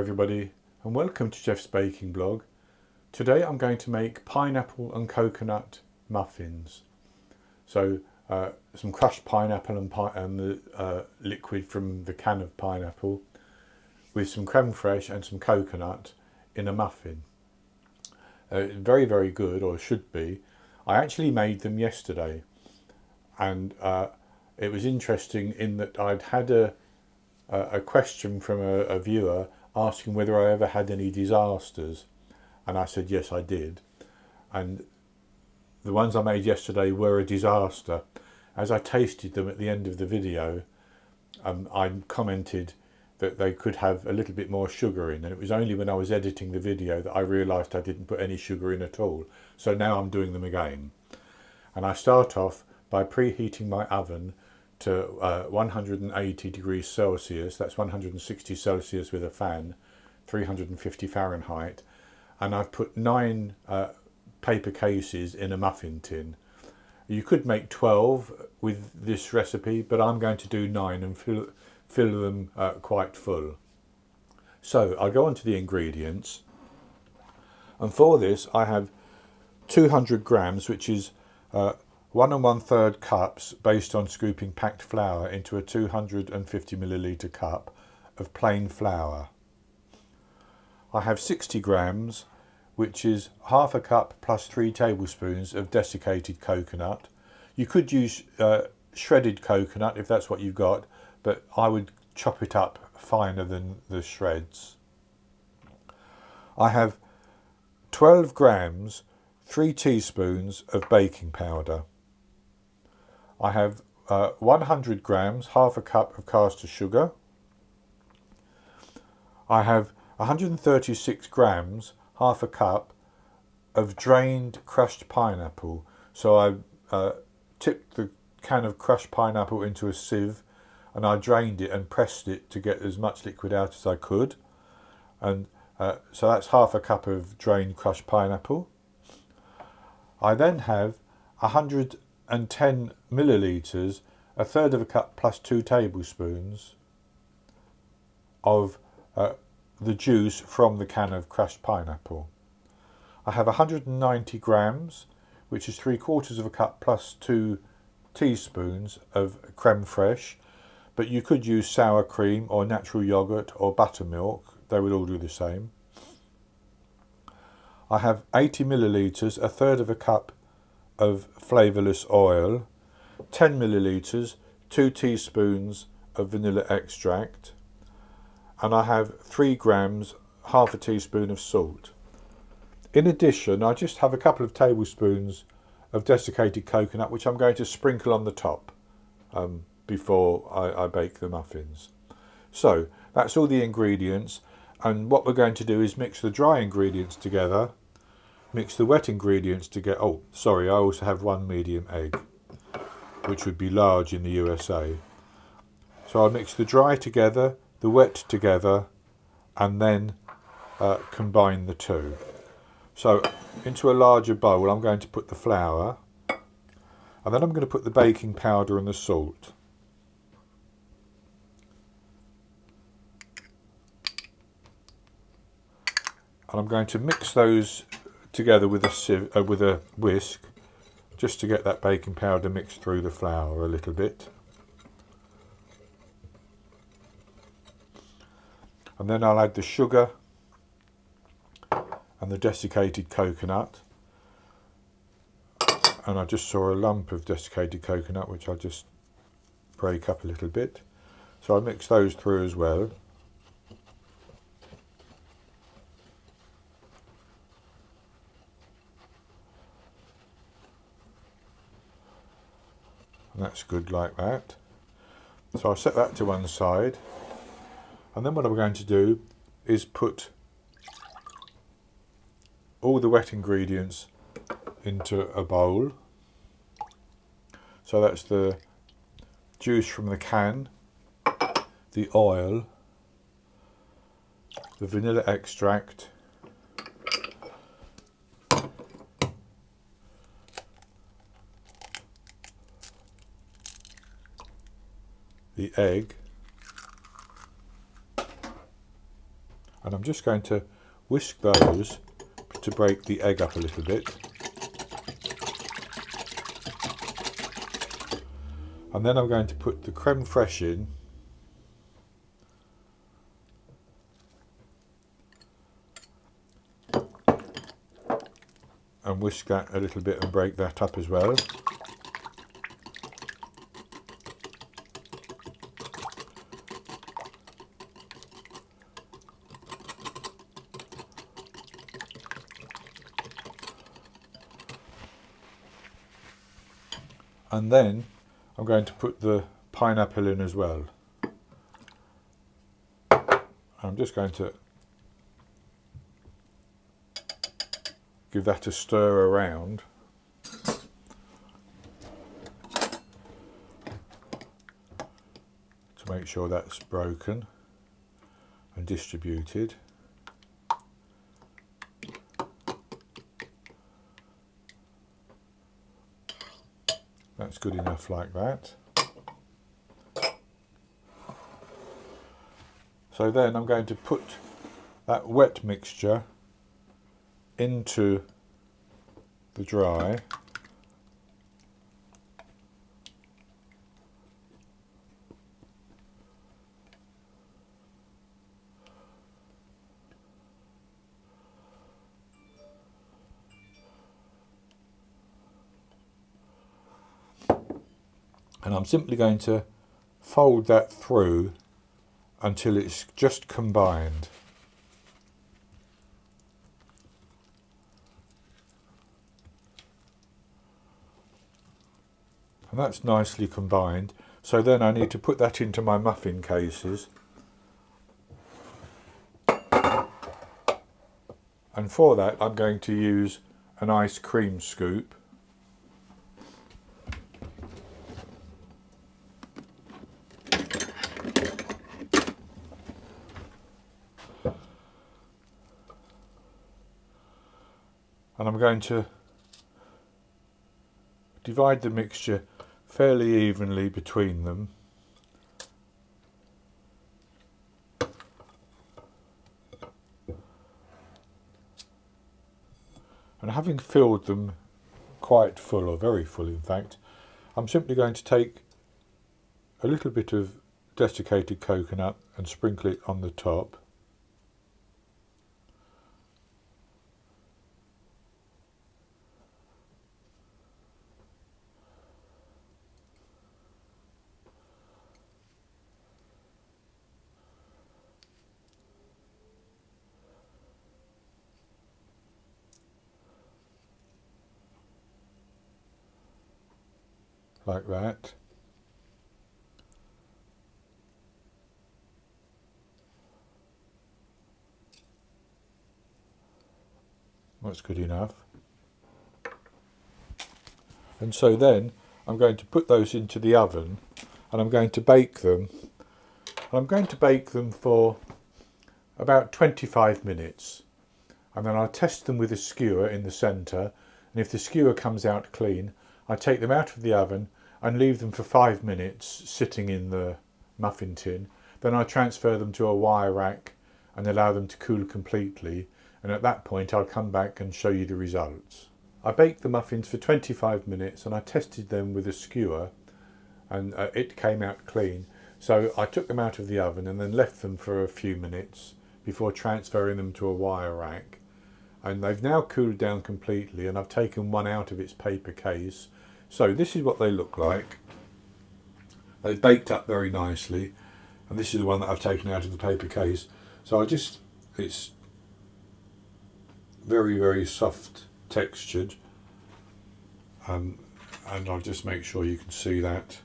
everybody, and welcome to Jeff's Baking Blog. Today I'm going to make pineapple and coconut muffins. So some crushed pineapple and the liquid from the can of pineapple with some creme fraiche and some coconut in a muffin. Very, very good, or should be. I actually made them yesterday, and it was interesting in that I'd had a question from a viewer asking whether I ever had any disasters, and I said yes, I did. And the ones I made yesterday were a disaster. As I tasted them at the end of the video, I commented that they could have a little bit more sugar in, and it was only when I was editing the video that I realised I didn't put any sugar in at all. So now I'm doing them again, and I start off by preheating my oven to 180 degrees Celsius, that's 160 Celsius with a fan, 350 Fahrenheit, and I've put 9 paper cases in a muffin tin. You could make 12 with this recipe, but I'm going to do 9 and fill them quite full. So I'll go on to the ingredients, and for this I have 200 grams, which is 1 1/3 cups based on scooping packed flour into a 250 milliliter cup of plain flour. I have 60 grams, which is half a cup plus 3 tablespoons of desiccated coconut. You could use shredded coconut if that's what you've got, but I would chop it up finer than the shreds. I have 12 grams, 3 teaspoons of baking powder. I have 100 grams, half a cup of caster sugar. I have 136 grams, half a cup of drained crushed pineapple. So I tipped the can of crushed pineapple into a sieve, and I drained it and pressed it to get as much liquid out as I could. And so that's half a cup of drained crushed pineapple. I then have 110 millilitres, a third of a cup plus 2 tablespoons of the juice from the can of crushed pineapple. I have 190 grams, which is 3/4 of a cup plus 2 teaspoons of creme fraiche, but you could use sour cream or natural yogurt or buttermilk, they would all do the same. I have 80 millilitres, a third of a cup of flavourless oil, 10 millilitres, 2 teaspoons of vanilla extract, and I have 3 grams, half a teaspoon of salt. In addition, I just have a couple of tablespoons of desiccated coconut, which I'm going to sprinkle on the top before I bake the muffins. So that's all the ingredients, and what we're going to do is mix the dry ingredients together, mix the wet ingredients together. Oh, sorry, I also have 1 medium egg, which would be large in the USA. So I'll mix the dry together, the wet together, and then combine the two. So into a larger bowl I'm going to put the flour, and then I'm going to put the baking powder and the salt. And I'm going to mix those together with a whisk, just to get that baking powder mixed through the flour a little bit. And then I'll add the sugar and the desiccated coconut. And I just saw a lump of desiccated coconut, which I'll just break up a little bit. So I'll mix those through as well. And that's good like that. So I'll set that to one side. And then what I'm going to do is put all the wet ingredients into a bowl. So that's the juice from the can, the oil, the vanilla extract, the egg, And I'm just going to whisk those to break the egg up a little bit. And then I'm going to put the creme fraiche in. And whisk that a little bit and break that up as well. And then I'm going to put the pineapple in as well. I'm just going to give that a stir around. To make sure that's broken and distributed. That's good enough like that. So then I'm going to put that wet mixture into the dry. And I'm simply going to fold that through until it's just combined. And that's nicely combined. So then I need to put that into my muffin cases. And for that I'm going to use an ice cream scoop. And I'm going to divide the mixture fairly evenly between them. And having filled them quite full, or very full in fact, I'm simply going to take a little bit of desiccated coconut and sprinkle it on the top. Like that. That's good enough. And so then I'm going to put those into the oven and I'm going to bake them. And I'm going to bake them for about 25 minutes. And then I'll test them with a skewer in the centre. And if the skewer comes out clean, I take them out of the oven and leave them for 5 minutes sitting in the muffin tin. Then I transfer them to a wire rack and allow them to cool completely, and at that point I'll come back and show you the results. I baked the muffins for 25 minutes and I tested them with a skewer and it came out clean. So I took them out of the oven and then left them for a few minutes before transferring them to a wire rack. And they've now cooled down completely and I've taken one out of its paper case. So this is what they look like. They've baked up very nicely, and this is the one that I've taken out of the paper case. So it's very, very soft textured, and I'll just make sure you can see that.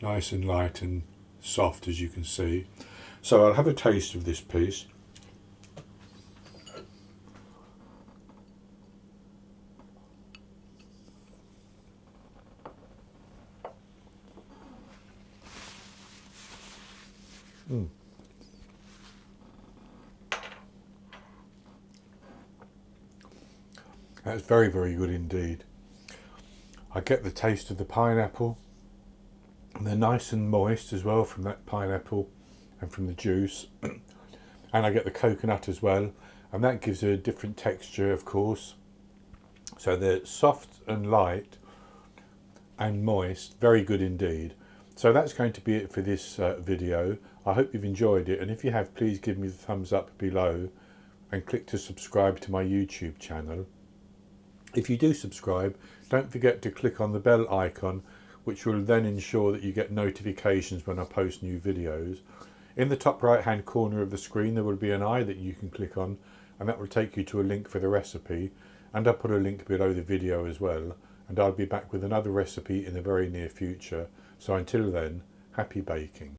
Nice and light and soft, as you can see. So I'll have a taste of this piece. That's very, very good indeed. I get the taste of the pineapple And they're nice and moist as well from that pineapple and from the juice. And I get the coconut as well, and that gives it a different texture, of course. So they're soft and light and moist, very good indeed. So that's going to be it for this video. I hope you've enjoyed it, and if you have, please give me the thumbs up below and click to subscribe to my YouTube channel. If you do subscribe, don't forget to click on the bell icon, which will then ensure that you get notifications when I post new videos. In the top right hand corner of the screen there will be an eye that you can click on, and that will take you to a link for the recipe, and I'll put a link below the video as well, and I'll be back with another recipe in the very near future. So until then, happy baking.